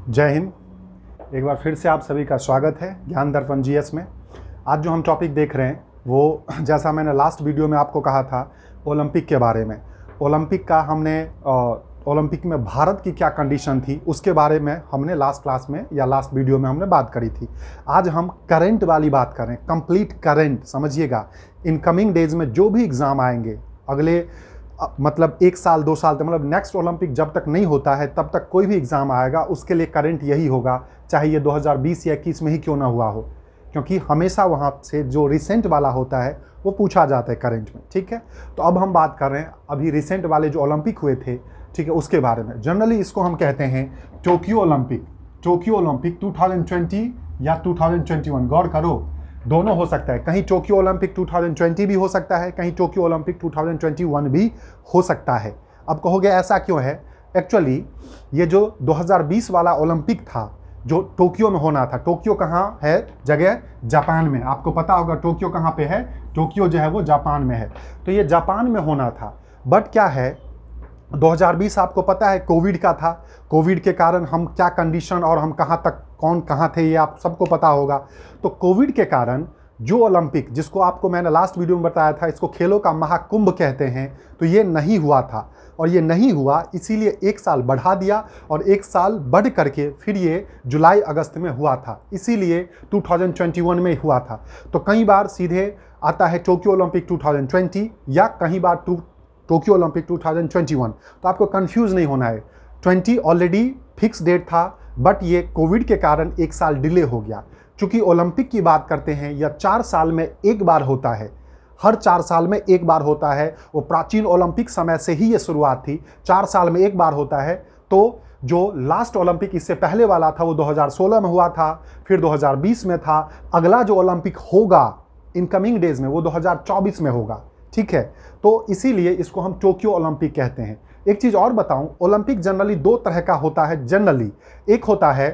जय हिंद। एक बार फिर से आप सभी का स्वागत है ज्ञान दर्पण जीएस में। आज जो हम टॉपिक देख रहे हैं वो, जैसा मैंने लास्ट वीडियो में आपको कहा था, ओलंपिक के बारे में। ओलंपिक का हमने ओलंपिक में भारत की क्या कंडीशन थी उसके बारे में हमने लास्ट क्लास में या लास्ट वीडियो में हमने बात करी थी। आज हम करंट वाली बात करें, कंप्लीट करंट। समझिएगा, इन कमिंग डेज में जो भी एग्ज़ाम आएंगे अगले मतलब 1 साल 2 साल तक, मतलब नेक्स्ट ओलंपिक जब तक नहीं होता है तब तक कोई भी एग्ज़ाम आएगा उसके लिए करंट यही होगा, चाहे ये 2020 या 21 में ही क्यों ना हुआ हो, क्योंकि हमेशा वहाँ से जो रिसेंट वाला होता है वो पूछा जाता है करंट में। ठीक है, तो अब हम बात कर रहे हैं अभी रिसेंट वाले जो ओलंपिक हुए थे, ठीक है, उसके बारे में। जनरली इसको हम कहते हैं टोक्यो ओलंपिक। टोक्यो ओलंपिक 2020 या 2021, गौर करो, दोनों हो सकता है। कहीं टोक्यो ओलंपिक 2020 भी हो सकता है, कहीं टोक्यो ओलंपिक 2021 भी हो सकता है। अब कहोगे ऐसा क्यों है? एक्चुअली ये जो 2020 वाला ओलंपिक था जो टोक्यो में होना था, टोक्यो कहाँ है जगह? जापान में। आपको पता होगा टोक्यो कहाँ पे है? टोक्यो जो है वो जापान में है। तो ये जापान में होना था, बट क्या है 2020 आपको पता है कोविड का था। कोविड के कारण हम क्या कंडीशन और हम कहाँ तक, कौन कहाँ थे, ये आप सबको पता होगा। तो कोविड के कारण जो ओलंपिक, जिसको आपको मैंने लास्ट वीडियो में बताया था, इसको खेलों का महाकुंभ कहते हैं, तो ये नहीं हुआ था। और ये नहीं हुआ इसीलिए 1 साल बढ़ा दिया और 1 साल बढ़ करके फिर ये जुलाई अगस्त में हुआ था, इसीलिए 2021 में हुआ था। तो कई बार सीधे आता है टोक्यो ओलंपिक 2020 या कई बार टोक्यो ओलंपिक 2021। तो आपको कंफ्यूज नहीं होना है। 20 ऑलरेडी फिक्स डेट था, बट ये कोविड के कारण 1 साल डिले हो गया। चूंकि ओलंपिक की बात करते हैं, यह 4 साल में एक बार होता है, हर 4 साल में एक बार होता है। वो प्राचीन ओलंपिक समय से ही ये शुरुआत थी, 4 साल में एक बार होता है। तो जो लास्ट ओलंपिक इससे पहले वाला था वो 2016 में हुआ था, फिर 2020 में था। अगला जो ओलंपिक होगा इनकमिंग डेज में वो 2024 में होगा। ठीक है, तो इसीलिए इसको हम टोक्यो ओलंपिक कहते हैं। एक चीज़ और बताऊं, ओलंपिक जनरली 2 तरह का होता है। जनरली एक होता है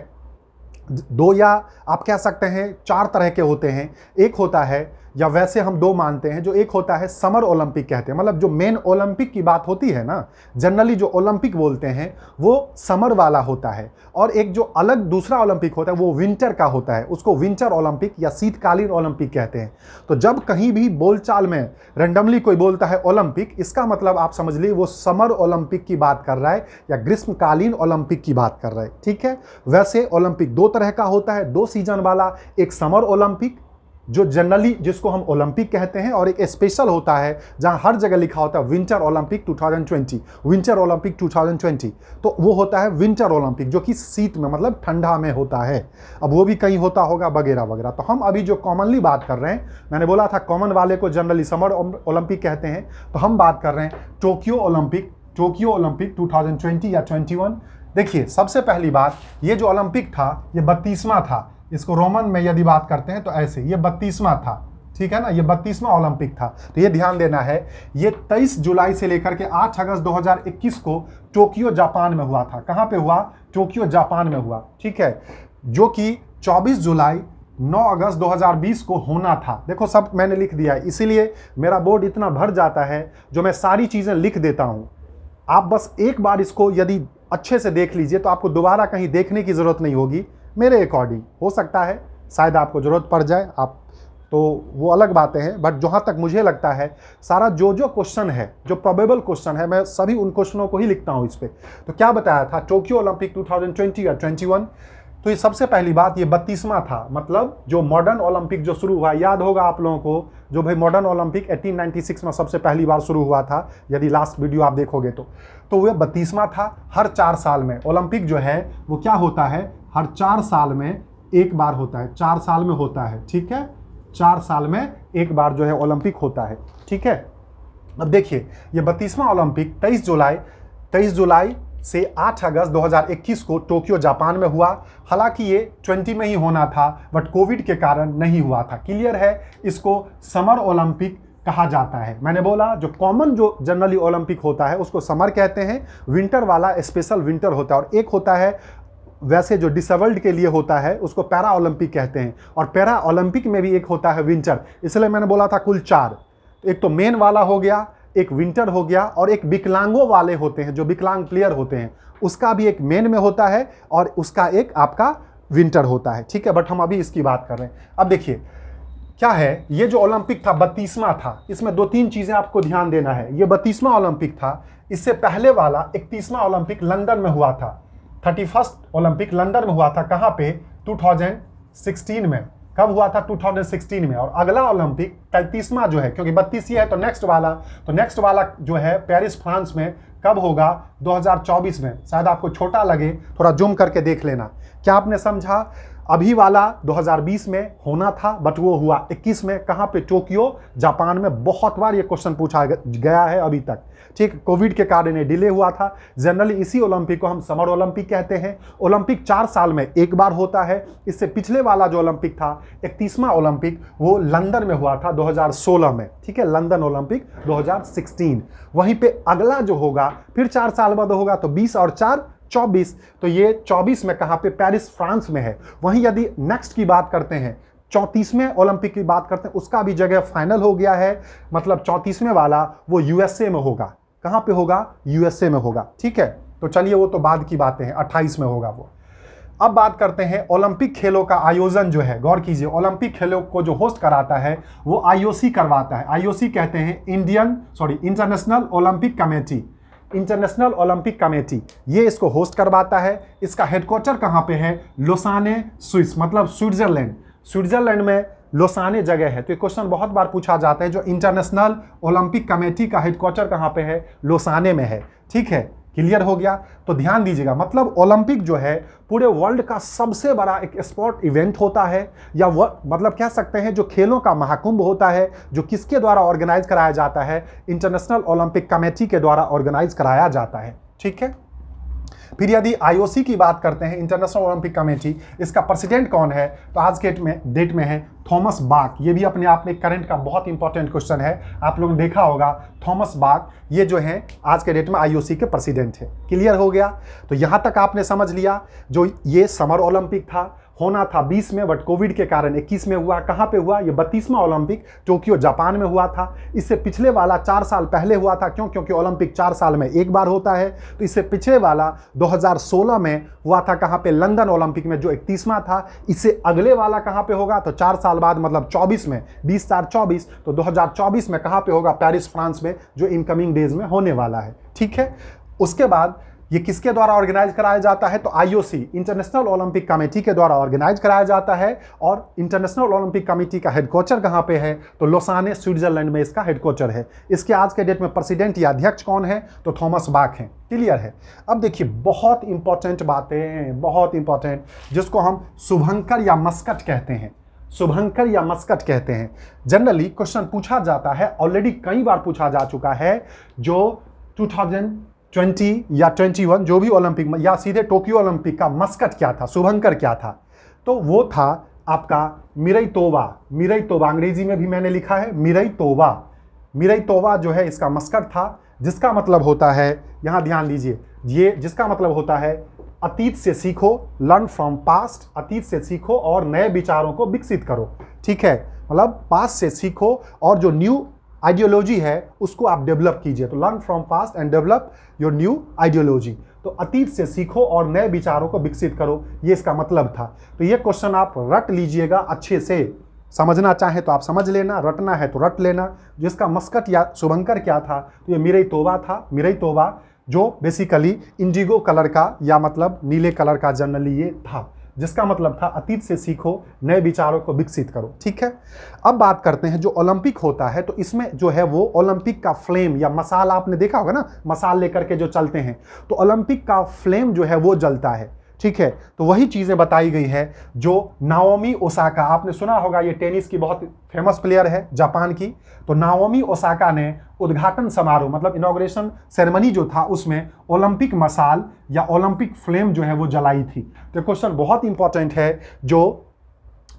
2 या आप कह सकते हैं 4 तरह के होते हैं। एक होता है, या वैसे हम 2 मानते हैं, जो एक होता है समर ओलंपिक कहते हैं, मतलब जो मेन ओलंपिक की बात होती है ना, जनरली जो ओलंपिक बोलते हैं वो समर वाला होता है। और एक जो अलग दूसरा ओलंपिक होता है वो विंटर का होता है, उसको विंटर ओलंपिक या शीतकालीन ओलंपिक कहते हैं। तो जब कहीं भी बोलचाल में रेंडमली कोई बोलता है ओलंपिक, इसका मतलब आप समझ लीजिए वो समर ओलंपिक की बात कर रहा है या ग्रीष्मकालीन ओलंपिक की बात कर रहा है। ठीक है, वैसे ओलंपिक 2 तरह का होता है, 2 सीजन वाला। एक समर ओलंपिक जो जनरली जिसको हम ओलंपिक कहते हैं, और एक स्पेशल होता है जहां हर जगह लिखा होता है विंटर ओलंपिक 2020, विंटर ओलंपिक 2020। तो वो होता है विंटर ओलंपिक जो कि शीत में मतलब ठंडा में होता है। अब वो भी कहीं होता होगा वगैरह वगैरह। तो हम अभी जो कॉमनली बात कर रहे हैं, मैंने बोला था कॉमन वाले को जनरली समर ओलंपिक कहते हैं, तो हम बात कर रहे हैं टोक्यो ओलंपिक। टोक्यो ओलंपिक 2020 या 21। देखिए, सबसे पहली बात, ये जो ओलंपिक था ये 32वां था। इसको रोमन में यदि बात करते हैं तो ऐसे, ये 32वां था। ठीक है ना, ये 32वां ओलंपिक था। तो ये ध्यान देना है, ये 23 जुलाई से लेकर के 8 अगस्त 2021 को टोक्यो जापान में हुआ था। कहां पे हुआ? टोक्यो जापान में हुआ। ठीक है, जो कि 24 जुलाई 9 अगस्त 2020 को होना था। देखो सब मैंने लिख दिया है, इसीलिए मेरा बोर्ड इतना भर जाता है जो मैं सारी चीजें लिख देता हूं। आप बस एक बार इसको यदि अच्छे से देख लीजिए तो आपको दोबारा कहीं देखने की जरूरत नहीं होगी। मेरे अकॉर्डिंग हो सकता है शायद आपको ज़रूरत पड़ जाए, आप तो वो अलग बातें हैं, बट जहाँ तक मुझे लगता है सारा जो क्वेश्चन है, जो प्रोबेबल क्वेश्चन है, मैं सभी उन क्वेश्चनों को ही लिखता हूँ इस पर। तो क्या बताया था टोक्यो ओलंपिक 2020 या 21। तो ये सबसे पहली बात, ये 32वां था। मतलब जो मॉडर्न ओलंपिक जो शुरू हुआ, याद होगा आप लोगों को, जो भाई मॉडर्न ओलंपिक 1896 में सबसे पहली बार शुरू हुआ था, यदि लास्ट वीडियो आप देखोगे तो वह 32वां था। हर 4 साल में ओलंपिक जो है वो क्या होता है, हर 4 साल में एक बार होता है, 4 साल में होता है। ठीक है, 4 साल में एक बार जो है ओलंपिक होता है। ठीक है, अब देखिए ये 32वां ओलंपिक 23 जुलाई से 8 अगस्त 2021 को टोक्यो जापान में हुआ। हालांकि ये 20 में ही होना था, बट कोविड के कारण नहीं हुआ था। क्लियर है, इसको समर ओलंपिक कहा जाता है। मैंने बोला जो कॉमन जो जनरली ओलंपिक होता है उसको समर कहते हैं, विंटर वाला स्पेशल विंटर होता है, और एक होता है वैसे जो डिसेबल्ड के लिए होता है उसको पैरा ओलंपिक कहते हैं, और पैरा ओलंपिक में भी एक होता है विंटर। इसलिए मैंने बोला था कुल 4। एक तो मेन वाला हो गया, एक विंटर हो गया, और एक विकलांगों वाले होते हैं, जो विकलांग प्लेयर होते हैं उसका भी एक मेन में होता है और उसका एक आपका विंटर होता है, ठीक है। बट हम अभी इसकी बात कर रहे हैं। अब देखिए क्या है, ये जो ओलंपिक था 32वां था, इसमें 2-3 चीजें आपको ध्यान देना है। ये 32वां ओलंपिक था, इससे पहले वाला 31वां ओलंपिक लंदन में हुआ था। 31st ओलंपिक लंदन में हुआ था, कहां पे, 2016 में। कब हुआ था, 2016 में। और अगला ओलंपिक 33वां जो है, क्योंकि 32 ये है तो नेक्स्ट वाला जो है पेरिस फ्रांस में कब होगा, 2024 में। शायद आपको छोटा लगे, थोड़ा जूम करके देख लेना। क्या आपने समझा, अभी वाला 2020 में होना था बट वो हुआ 21 में। कहां पे, टोक्यो जापान में। बहुत बार ये क्वेश्चन पूछा गया है अभी तक, ठीक। कोविड के कारण ये डिले हुआ था। जनरली इसी ओलंपिक को हम समर ओलंपिक कहते हैं। ओलंपिक 4 साल में एक बार होता है। इससे पिछले वाला जो ओलंपिक था 31वां ओलंपिक, वो लंदन में हुआ था 2016 में, ठीक है। London Olympic 2016। वहीं पे अगला जो होगा फिर 4 साल बाद होगा, तो 20 और 4 24। तो ये 24 में कहां पे, पेरिस फ्रांस में है। वहीं यदि नेक्स्ट की बात करते हैं, 34वें ओलंपिक की बात करते हैं, उसका भी जगह फाइनल हो गया है। मतलब 34वें वाला वो यूएसए में होगा। कहां पे होगा, यूएसए में होगा, ठीक है। तो चलिए वो तो बाद की बातें हैं, 28 में होगा वो। अब बात करते हैं ओलंपिक खेलों का आयोजन जो है। गौर कीजिए, ओलंपिक खेलों को जो होस्ट कराता है वो आईओसी करवाता है। आईओसी कहते हैं international Olympic committee. International Olympic committee ये इसको होस्ट करवाता है। इसका हेडक्वार्टर कहां पे है, लोसाने स्विस, मतलब स्विट्जरलैंड में लोसाने जगह है। तो ये क्वेश्चन बहुत बार पूछा जाता है, जो इंटरनेशनल ओलंपिक कमेटी का हेडक्वार्टर कहां पे है, लोसाने में है, ठीक है। क्लियर हो गया। तो ध्यान दीजिएगा, मतलब ओलंपिक जो है पूरे वर्ल्ड का सबसे बड़ा एक स्पोर्ट इवेंट होता है, या वो मतलब कह सकते हैं जो खेलों का महाकुंभ होता है, जो किसके द्वारा ऑर्गेनाइज कराया जाता है, इंटरनेशनल ओलंपिक कमेटी के द्वारा ऑर्गेनाइज कराया जाता है, ठीक है। फिर यदि आईओसी की बात करते हैं, इंटरनेशनल ओलंपिक कमेटी, इसका प्रेसिडेंट कौन है, तो आज के डेट में है थॉमस बाक। ये भी अपने आप में करंट का बहुत इंपॉर्टेंट क्वेश्चन है, आप लोगों ने देखा होगा। थॉमस बाक ये जो है आज के डेट में आईओसी के प्रेसिडेंट है। क्लियर हो गया। तो यहां तक आपने समझ लिया। जो ये समर ओलंपिक था, होना था 20 में, बट कोविड के कारण 21 में हुआ। कहां पे हुआ, ये 32वां ओलंपिक टोक्यो जापान में हुआ था। इससे पिछले वाला 4 साल पहले हुआ था, क्यों, क्योंकि ओलंपिक 4 साल में एक बार होता है। तो इससे पिछले वाला 2016 में हुआ था, कहां पे, लंदन ओलंपिक में, जो 31वां था। इससे अगले वाला कहां पे होगा, तो 4 साल बाद, मतलब 24 में, 20/4/24। तो 2024 में कहां पे होगा, पेरिस फ्रांस में, जो इनकमिंग डेज में होने वाला है, ठीक है। उसके बाद ये किसके द्वारा ऑर्गेनाइज कराया जाता है, तो आईओसी, इंटरनेशनल ओलंपिक कमेटी के द्वारा ऑर्गेनाइज कराया जाता है। और इंटरनेशनल ओलंपिक कमेटी का हेडक्वार्टर कहां पे है, तो लोसाने स्विट्जरलैंड में इसका हेडक्वार्टर है। इसके आज के डेट में प्रेसिडेंट या अध्यक्ष कौन है, तो थॉमस बाक हैं। क्लियर है। अब देखिए बहुत इंपॉर्टेंट बातें, बहुत इंपॉर्टेंट, जिसको हम शुभंकर या मस्कट कहते हैं। शुभंकर या मस्कट कहते हैं। जनरली क्वेश्चन पूछा जाता है, ऑलरेडी कई बार पूछा जा चुका है, जो 2020 या 21 जो भी ओलंपिक या सीधे टोक्यो ओलंपिक का मस्कट क्या था, शुभंकर क्या था, तो वो था आपका मिरई तोबा। मिरई तोबा अंग्रेजी में भी मैंने लिखा है मिरई तोबा। मिरई तोबा जो है इसका मस्कट था, जिसका मतलब होता है, यहां ध्यान दीजिए, ये जिसका मतलब होता है अतीत से सीखो, लर्न फ्रॉम पास्ट। अतीत से सीखो और नए विचारों को विकसित करो, ठीक है। मतलब पास्ट से सीखो और जो न्यू आइडियोलॉजी है उसको आप डेवलप कीजिए। तो learn from past and develop your new ideology. तो अतीत से सीखो और नए विचारों को विकसित करो, ये इसका मतलब था। तो ये क्वेश्चन आप रट लीजिएगा अच्छे से। समझना चाहे तो आप समझ लेना, रटना है तो रट लेना। जिसका मस्कट या शुभंकर क्या था, तो ये मिरई तोबा था। मिरई तोबा जो बेसिकली इंडिगो कलर का या मतलब नीले कलर का जनरली ये था, जिसका मतलब था अतीत से सीखो, नए विचारों को विकसित करो, ठीक है। अब बात करते हैं जो ओलंपिक होता है, तो इसमें जो है वो ओलंपिक का फ्लेम या मसाल, आपने देखा होगा ना, मसाल लेकर के जो चलते हैं, तो ओलंपिक का फ्लेम जो है वो जलता है, ठीक है। तो वही चीजें बताई गई है जो नाओमी ओसाका, आपने सुना होगा, ये टेनिस की बहुत फेमस प्लेयर है जापान की। तो नाओमी ओसाका ने उद्घाटन समारोह मतलब इनॉग्रेशन सेरेमनी जो था उसमें ओलंपिक मसाल या ओलंपिक फ्लेम जो है वो जलाई थी। तो क्वेश्चन बहुत इंपॉर्टेंट है, जो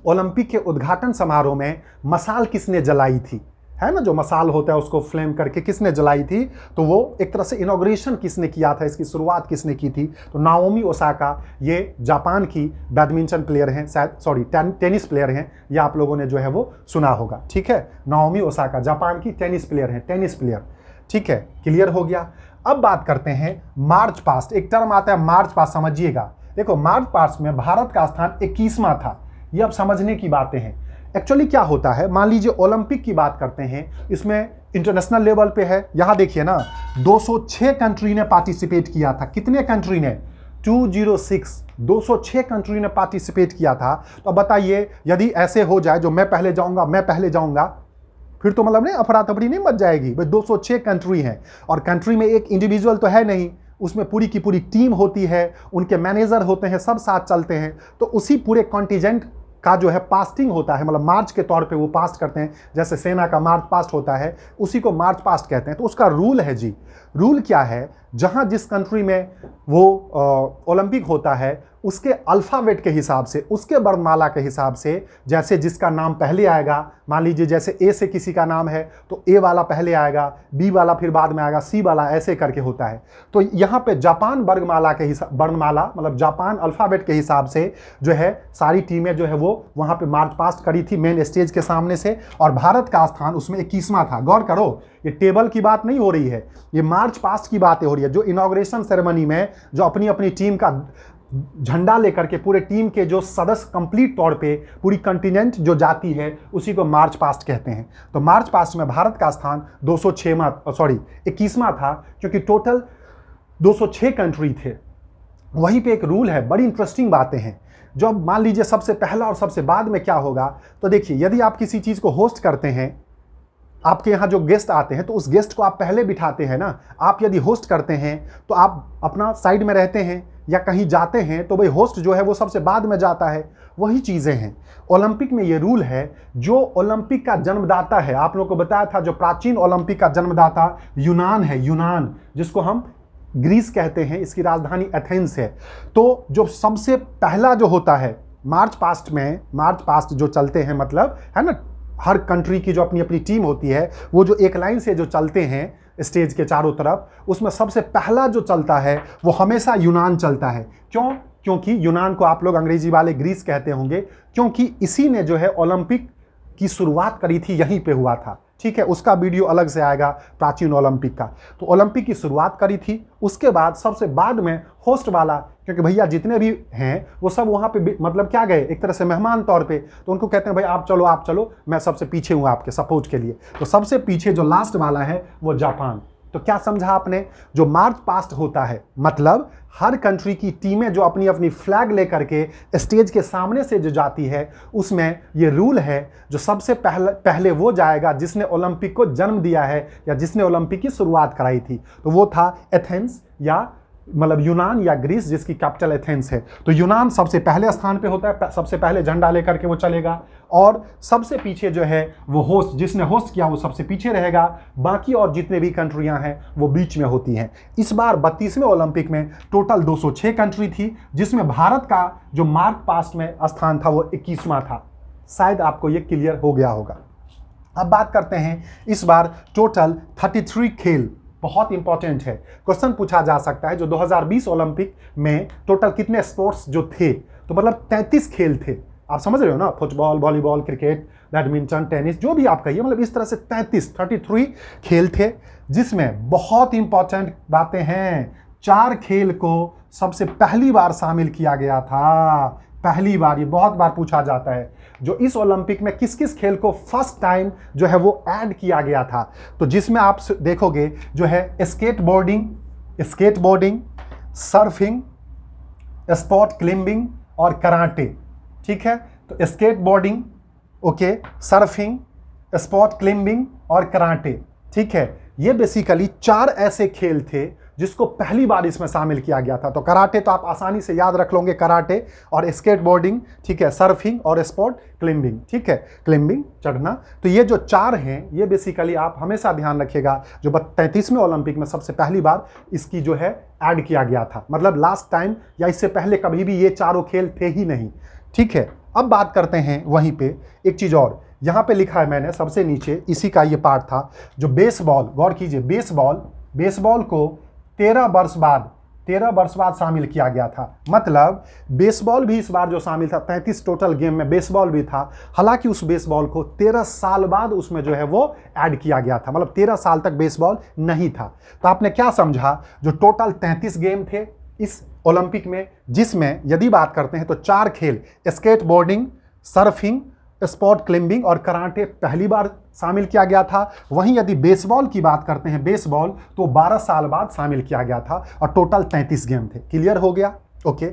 ओलंपिक के उद्घाटन समारोह में मसाल किसने जलाई थी, है ना, जो मसाल होता है उसको फ्लेम करके किसने जलाई थी, तो वो एक तरह से इनॉग्रेशन किसने किया था, इसकी शुरुआत किसने की थी, तो नाओमी ओसाका, ये जापान की बैडमिंटन प्लेयर हैं, शायद टेनिस प्लेयर हैं, या आप लोगों ने जो है वो सुना होगा, ठीक है। नाओमी ओसाका जापान की टेनिस प्लेयर हैं, टेनिस प्लेयर। ठीक है, क्लियर हो गया। अब बात करते हैं मार्च पास्ट। एक टर्म आता है मार्च पास्ट, समझिएगा। देखो मार्च पास्ट में भारत का स्थान 21वां था। ये अब समझने की बातें हैं। एक्चुअली क्या होता है, मान लीजिए ओलंपिक की बात करते हैं, इसमें इंटरनेशनल लेवल पे है। यहां देखिए ना, 206 कंट्री ने पार्टिसिपेट किया था। कितने कंट्री ने? 206 कंट्री ने पार्टिसिपेट किया था। तो बताइए, यदि ऐसे हो जाए जो मैं पहले जाऊंगा, फिर तो मतलब नहीं, अफरा तफरी नहीं मच जाएगी भाई। 206 कंट्री हैं और कंट्री में एक इंडिविजुअल तो है नहीं, उसमें पूरी की पूरी टीम होती है, उनके मैनेजर होते हैं, सब साथ चलते हैं। तो उसी पूरे कॉन्टिजेंट का जो है पास्टिंग होता है, मतलब मार्च के तौर पे वो पास्ट करते हैं। जैसे सेना का मार्च पास्ट होता है, उसी को मार्च पास्ट कहते हैं। तो उसका रूल है जी। रूल क्या है, जहां जिस कंट्री में वो ओलंपिक होता है, उसके अल्फ़ाबेट के हिसाब से, उसके वर्णमाला के हिसाब से, जैसे जिसका नाम पहले आएगा, मान लीजिए जैसे ए से किसी का नाम है तो ए वाला पहले आएगा, बी वाला फिर बाद में आएगा, सी वाला, ऐसे करके होता है। तो यहाँ पे जापान वर्णमाला के हिसाब, वर्णमाला मतलब जापान अल्फ़ाबेट के हिसाब से जो है सारी टीमें जो है वो वहाँ पे मार्च पास्ट करी थी मेन स्टेज के सामने से। और भारत का स्थान उसमें 21वां था। गौर करो, ये टेबल की बात नहीं हो रही है, ये मार्च पास्ट की बातें हो रही है। जो इनॉग्रेशन सेरेमनी में जो अपनी अपनी टीम का झंडा लेकर के पूरे टीम के जो सदस्य कंप्लीट तौर पे पूरी कंटिनेंट जो जाती है, उसी को मार्च पास्ट कहते हैं। तो मार्च पास्ट में भारत का स्थान 21वां था, क्योंकि टोटल 206 कंट्री थे। वहीं पे एक रूल है, बड़ी इंटरेस्टिंग बातें हैं। जो अब मान लीजिए सबसे पहला और सबसे बाद में क्या होगा, तो देखिए, यदि आप किसी चीज़ को होस्ट करते हैं, आपके यहाँ जो गेस्ट आते हैं तो उस गेस्ट को आप पहले बिठाते हैं ना। आप यदि होस्ट करते हैं तो आप अपना साइड में रहते हैं, या कहीं जाते हैं तो भाई होस्ट जो है वो सबसे बाद में जाता है। वही चीज़ें हैं ओलंपिक में। ये रूल है। जो ओलंपिक का जन्मदाता है, आप लोगों को बताया था, जो प्राचीन ओलंपिक का जन्मदाता यूनान है, यूनान, जिसको हम ग्रीस कहते हैं, इसकी राजधानी एथेंस है। तो जो सबसे पहला जो होता है मार्च पास्ट में, मार्च पास्ट जो चलते हैं, मतलब है ना, हर कंट्री की जो अपनी अपनी टीम होती है, वो जो एक लाइन से जो चलते हैं स्टेज के चारों तरफ, उसमें सबसे पहला जो चलता है वो हमेशा यूनान चलता है। क्यों? क्योंकि यूनान को आप लोग अंग्रेजी वाले ग्रीस कहते होंगे, क्योंकि इसी ने जो है ओलंपिक की शुरुआत करी थी, यहीं पे हुआ था। ठीक है, उसका वीडियो अलग से आएगा प्राचीन ओलंपिक का। तो ओलंपिक की शुरुआत करी थी, उसके बाद सबसे बाद में होस्ट वाला, क्योंकि भैया जितने भी हैं वो सब वहाँ पे मतलब क्या गए, एक तरह से मेहमान तौर पे, तो उनको कहते हैं भाई आप चलो, मैं सबसे पीछे हूँ आपके सपोर्ट के लिए। तो सबसे पीछे जो लास्ट वाला है वो जापान। तो क्या समझा आपने? जो मार्च पास्ट होता है, मतलब हर कंट्री की टीमें जो अपनी अपनी फ्लैग लेकर के स्टेज के सामने से जो जाती है, उसमें ये रूल है, जो सबसे पहले वो जाएगा जिसने ओलंपिक को जन्म दिया है या जिसने ओलंपिक की शुरुआत कराई थी। तो वो था एथेंस, या मतलब यूनान या ग्रीस, जिसकी कैपिटल एथेंस है। तो यूनान सबसे पहले स्थान पे होता है, सबसे पहले झंडा लेकर के वो चलेगा, और सबसे पीछे जो है वो होस्ट, जिसने होस्ट किया वो सबसे पीछे रहेगा। बाकी और जितने भी कंट्रियां हैं वो बीच में होती हैं। इस बार 32वें ओलंपिक में टोटल 206 कंट्री थी, जिसमें भारत का जो मार्च पास्ट में स्थान था वो 21वां था। शायद आपको ये क्लियर हो गया होगा। अब बात करते हैं इस बार टोटल 33 खेल, बहुत इंपॉर्टेंट है, क्वेश्चन पूछा जा सकता है। जो 2020 ओलंपिक में टोटल कितने स्पोर्ट्स जो थे, तो मतलब 33 खेल थे। आप समझ रहे हो ना, football, volleyball, cricket, badminton, tennis, जो भी आप कहिए, मतलब इस तरह से 33 खेल थे, जिसमें बहुत इंपॉर्टेंट बातें हैं। 4 खेल को सबसे पहली बार शामिल किया गया था। पहली बार, ये बहुत बार पूछा जाता है, जो इस ओलंपिक में किस किस खेल को फर्स्ट टाइम जो है वो ऐड किया गया था। तो जिसमें आप देखोगे जो है स्केटबोर्डिंग, सर्फिंग, स्पोर्ट क्लाइंबिंग और कराटे। ठीक है, तो skateboarding, okay, surfing, sport climbing और कराटे। ठीक है, ये बेसिकली 4 ऐसे खेल थे जिसको पहली बार इसमें शामिल किया गया था। तो कराटे तो आप आसानी से याद रख लोगे, कराटे और स्केटबोर्डिंग, ठीक है, सर्फिंग और स्पोर्ट क्लाइंबिंग। ठीक है, क्लाइंबिंग, चढ़ना। तो ये जो 4 हैं, ये बेसिकली आप हमेशा ध्यान रखिएगा, जो 33वें ओलंपिक में सबसे पहली बार इसकी जो है ऐड किया गया था। मतलब लास्ट टाइम या इससे पहले कभी भी ये चारों खेल थे ही नहीं। ठीक है, अब बात करते हैं वहीं पे एक चीज़ और, यहाँ पे लिखा है मैंने सबसे नीचे, इसी का ये पार्ट था, जो बेसबॉल। गौर कीजिए, बेसबॉल को 13 वर्ष बाद 13 वर्ष बाद शामिल किया गया था। मतलब बेसबॉल भी इस बार जो शामिल था, 33 टोटल गेम में बेसबॉल भी था। हालांकि उस बेसबॉल को 13 साल बाद उसमें जो है वो ऐड किया गया था, मतलब 13 साल तक बेसबॉल नहीं था। तो आपने क्या समझा, जो टोटल 33 गेम थे इस ओलंपिक में, जिसमें यदि बात करते हैं तो 4 खेल skateboarding, surfing, sport climbing और कराटे पहली बार शामिल किया गया था। वहीं यदि बेसबॉल की बात करते हैं, बेसबॉल तो 12 साल बाद शामिल किया गया था और टोटल 33 गेम थे। क्लियर हो गया? ओके।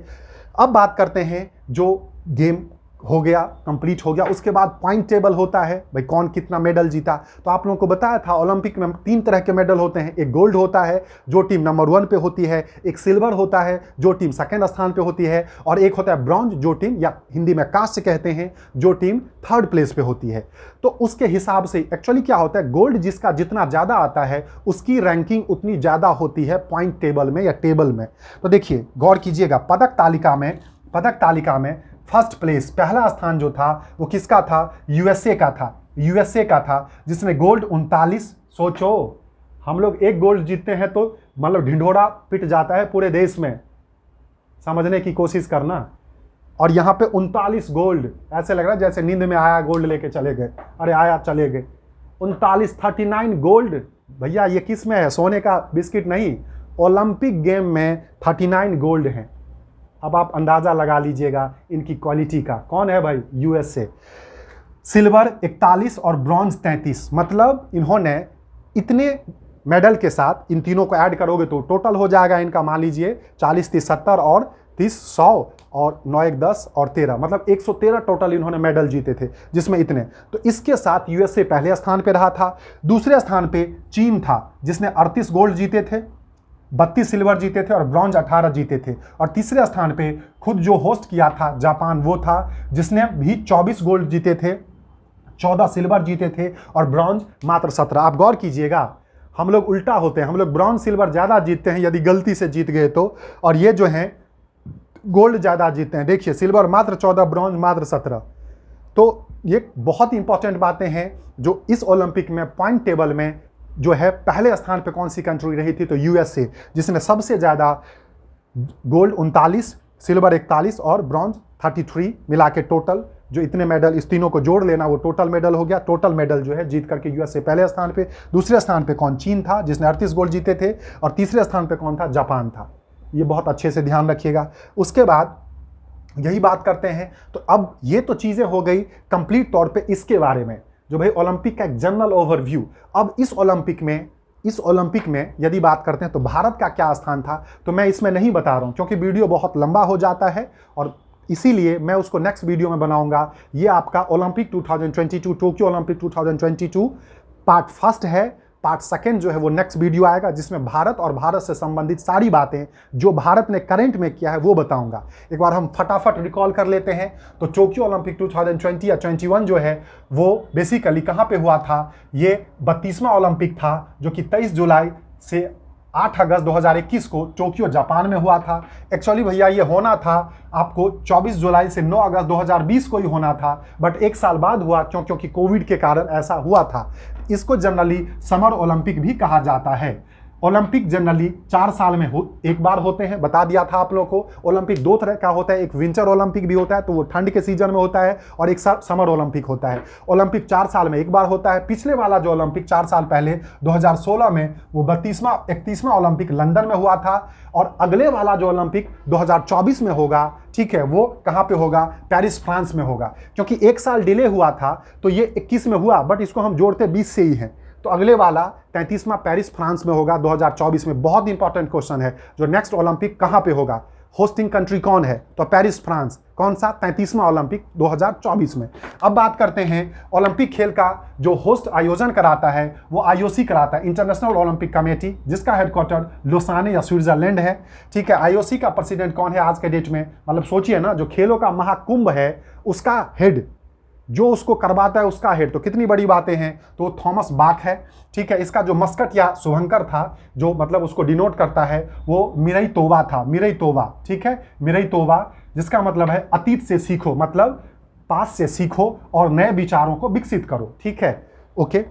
अब बात करते हैं जो गेम हो गया, कंप्लीट हो गया, उसके बाद पॉइंट टेबल होता है, भाई कौन कितना मेडल जीता। तो आप लोगों को बताया था ओलंपिक में 3 तरह के मेडल होते हैं। एक गोल्ड होता है जो टीम नंबर 1 पे होती है, एक सिल्वर होता है जो टीम सेकंड स्थान पे होती है, और एक होता है ब्रॉन्ज जो टीम, या हिंदी में कांस्य कहते हैं, जो टीम 3rd प्लेस पे होती है। तो उसके हिसाब से एक्चुअली क्या होता है, गोल्ड जिसका जितना ज़्यादा आता है उसकी रैंकिंग उतनी ज़्यादा होती है पॉइंट टेबल में या टेबल में। तो देखिए गौर कीजिएगा, पदक तालिका में फर्स्ट प्लेस, पहला स्थान जो था वो किसका था, यूएसए का था, जिसने गोल्ड 39। सोचो हम लोग एक गोल्ड जीतते हैं तो मतलब ढिंढोरा पिट जाता है पूरे देश में, समझने की कोशिश करना। और यहाँ पे 39 गोल्ड, ऐसे लग रहा है जैसे नींद में आया गोल्ड लेके चले गए, अरे आया चले गए। 39 गोल्ड, भैया ये किस में है, सोने का बिस्किट नहीं, ओलंपिक गेम में 39 गोल्ड हैं। अब आप अंदाजा लगा लीजिएगा इनकी क्वालिटी का। कौन है भाई, यूएसए। सिल्वर 41 और ब्रॉन्ज 33, मतलब इन्होंने इतने मेडल के साथ इन तीनों को ऐड करोगे तो टोटल हो जाएगा इनका, मान लीजिए 40, 30, 70 और 30, 100 और 9, 1, 10 और 13, मतलब 113 टोटल इन्होंने मेडल जीते थे, जिसमें इतने। तो इसके साथ यूएसए पहले स्थान पे रहा था। दूसरे स्थान पे चीन था जिसने 38 गोल्ड जीते थे, 32 सिल्वर जीते थे और ब्रॉन्ज 18 जीते थे। और तीसरे स्थान पे खुद जो होस्ट किया था जापान, वो था जिसने भी 24 गोल्ड जीते थे, 14 सिल्वर जीते थे और ब्रॉन्ज मात्र 17। आप गौर कीजिएगा, हम लोग उल्टा होते हैं, हम लोग ब्रॉन्ज सिल्वर ज़्यादा जीतते हैं यदि गलती से जीत गए तो, और ये जो हैं गोल्ड ज़्यादा जीतते हैं। देखिए सिल्वर मात्र 14, ब्रॉन्ज मात्र 17। तो ये बहुत इंपॉर्टेंट बातें हैं जो इस ओलंपिक में पॉइंट टेबल में जो है पहले स्थान पे कौन सी कंट्री रही थी, तो यूएसए, जिसने सबसे ज़्यादा गोल्ड 39, सिल्वर 41 और ब्रॉन्ज 33 मिला के टोटल जो इतने मेडल, इस तीनों को जोड़ लेना वो टोटल मेडल हो गया। टोटल मेडल जो है जीत करके यूएसए पहले स्थान पे। दूसरे स्थान पे कौन, चीन था जिसने 38 गोल्ड जीते थे, और तीसरे स्थान पे कौन था, जापान था। ये बहुत अच्छे से ध्यान रखिएगा। उसके बाद यही बात करते हैं, तो अब ये तो चीज़ें हो गई कंप्लीट तौर पे इसके बारे में, जो भाई ओलंपिक का एक जनरल ओवरव्यू। अब इस ओलंपिक में यदि बात करते हैं तो भारत का क्या स्थान था, तो मैं इसमें नहीं बता रहा हूं क्योंकि वीडियो बहुत लंबा हो जाता है, और इसीलिए मैं उसको नेक्स्ट वीडियो में बनाऊंगा। ये आपका ओलंपिक 2022, टोक्यो ओलंपिक 2022 पार्ट 1 है। पार्ट 2 जो है वो नेक्स्ट वीडियो आएगा, जिसमें भारत और भारत से संबंधित सारी बातें जो भारत ने करंट में किया है वो बताऊंगा। एक बार हम फटाफट रिकॉल कर लेते हैं। तो टोक्यो ओलंपिक 2020 या 21 जो है वो बेसिकली कहाँ पे हुआ था, ये 32वां ओलंपिक था, जो कि 23 जुलाई से 8 अगस्त 2021 को टोक्यो जापान में हुआ था। एक्चुअली भैया ये होना था आपको 24 जुलाई से 9 अगस्त 2020 को ही होना था, बट एक साल बाद हुआ क्योंकि कोविड के कारण ऐसा हुआ था। इसको जनरली समर ओलंपिक भी कहा जाता है। ओलंपिक जनरली 4 साल में एक बार होते हैं, बता दिया था आप लोगों को। ओलंपिक 2 तरह का होता है, एक विंटर ओलंपिक भी होता है तो वो ठंड के सीजन में होता है, और एक समर ओलंपिक होता है। ओलंपिक 4 साल में एक बार होता है। पिछले वाला जो ओलंपिक 4 साल पहले 2016 में वो 31वां ओलंपिक लंदन में हुआ था, और अगले वाला जो ओलंपिक 2024 में होगा, ठीक है, वो कहाँ पे होगा, पेरिस फ्रांस में होगा। क्योंकि एक साल डिले हुआ था तो ये 21 में हुआ, बट इसको हम जोड़ते 20 से ही हैं, तो अगले वाला 33वां पेरिस फ्रांस में होगा 2024 में। बहुत इंपॉर्टेंट क्वेश्चन है, जो नेक्स्ट ओलंपिक कहाँ पे होगा, होस्टिंग कंट्री कौन है, तो पेरिस फ्रांस। कौन सा, 33वां ओलंपिक 2024 में। अब बात करते हैं ओलंपिक खेल का जो होस्ट आयोजन कराता है वो आईओसी कराता है, इंटरनेशनल ओलंपिक कमेटी, जिसका हेडक्वार्टर लोसाने या स्विट्जरलैंड है। ठीक है, आईओसी का प्रेसिडेंट कौन है आज के डेट में, मतलब सोचिए ना, जो खेलों का महाकुंभ है उसका हेड, जो उसको करवाता है उसका हेड, तो कितनी बड़ी बातें हैं। तो थॉमस बाक है। ठीक है, इसका जो मस्कट या शुभंकर था, जो मतलब उसको डिनोट करता है, वो मिरई तोबा था, मिरई तोबा। ठीक है, मिरई तोबा, जिसका मतलब है अतीत से सीखो, मतलब पास से सीखो और नए विचारों को विकसित करो। ठीक है, ओके।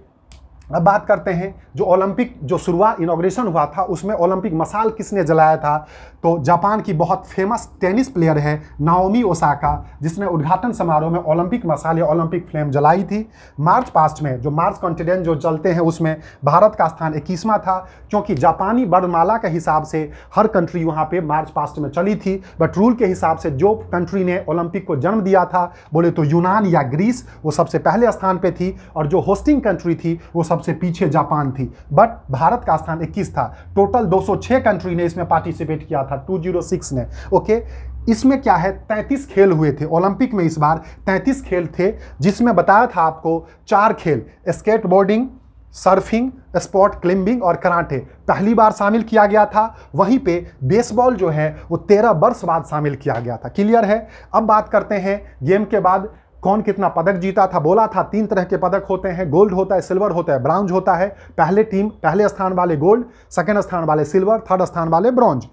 अब बात करते हैं जो ओलंपिक जो शुरुआत इनॉग्रेशन हुआ था उसमें ओलंपिक मसाल किसने जलाया था, तो जापान की बहुत फेमस टेनिस प्लेयर है नाओमी ओसाका, जिसने उद्घाटन समारोह में ओलंपिक मसाल या ओलंपिक फ्लेम जलाई थी। मार्च पास्ट में जो मार्च कॉन्टिनेंट जो चलते हैं उसमें भारत का स्थान 21वां था, क्योंकि जापानी वर्णमाला के हिसाब से हर कंट्री वहाँ पे मार्च पास्ट में चली थी, बट रूल के हिसाब से जो कंट्री ने ओलंपिक को जन्म दिया था बोले तो यूनान या ग्रीस, वो सबसे पहले स्थान पे थी, और जो होस्टिंग कंट्री थी वो सबसे पीछे जापान थी। बट भारत का स्थान 21 था। टोटल 206 कंट्री ने इसमें पार्टिसिपेट किया था 206 ने। ओके, इसमें क्या है 33 खेल हुए थे ओलंपिक में, इस बार 33 खेल थे, जिसमें बताया था आपको 4 खेल स्केटबोर्डिंग, सर्फिंग, स्पोर्ट क्लाइंबिंग और कराटे पहली बार शामिल किया गया था। वहीं पे बेसबॉल जो है वो 13 वर्ष बाद शामिल किया गया था। क्लियर है। अब बात करते हैं गेम के बाद कौन कितना पदक जीता था। बोला था 3 तरह के पदक होते हैं, गोल्ड होता है, सिल्वर होता है, ब्रॉन्ज होता है। पहले स्थान वाले गोल्ड, सेकंड स्थान वाले सिल्वर, थर्ड स्थान वाले ब्रॉन्ज।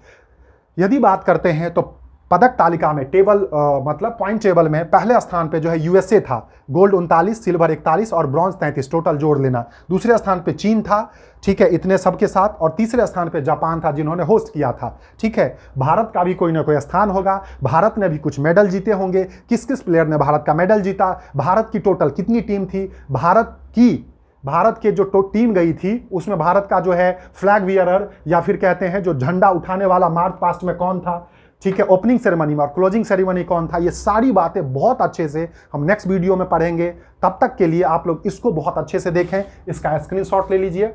यदि बात करते हैं तो पदक तालिका में टेबल मतलब पॉइंट टेबल में पहले स्थान पे जो है यूएसए था, गोल्ड 39, सिल्वर 41 और ब्रॉन्ज 33, टोटल जोड़ लेना। दूसरे स्थान पे चीन था, ठीक है, इतने सबके साथ, और तीसरे स्थान पे जापान था जिन्होंने होस्ट किया था। ठीक है, भारत का भी कोई ना कोई स्थान होगा, भारत ने भी कुछ मेडल जीते होंगे। किस किस प्लेयर ने भारत का मेडल जीता, भारत की टोटल कितनी टीम थी, भारत के जो टीम गई थी उसमें भारत का जो है फ्लैग वियरर या फिर कहते हैं जो झंडा उठाने वाला मार्च पास्ट में कौन था, ठीक है, ओपनिंग सेरेमनी में और क्लोजिंग सेरेमनी कौन था, ये सारी बातें बहुत अच्छे से हम नेक्स्ट वीडियो में पढ़ेंगे। तब तक के लिए आप लोग इसको बहुत अच्छे से देखें, इसका स्क्रीनशॉट ले लीजिए,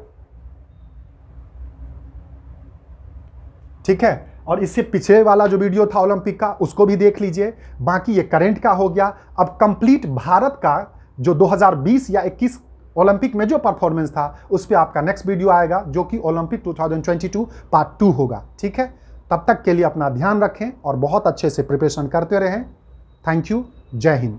ठीक है, और इससे पिछले वाला जो वीडियो था ओलंपिक का उसको भी देख लीजिए। बाकी ये करंट का हो गया। अब कंप्लीट भारत का जो 2020 या 21 ओलंपिक में जो परफॉर्मेंस था उस पर आपका नेक्स्ट वीडियो आएगा, जो कि ओलंपिक 2022 पार्ट 2 होगा। ठीक है, तब तक के लिए अपना ध्यान रखें और बहुत अच्छे से प्रिपरेशन करते रहें। Thank you. जय हिंद।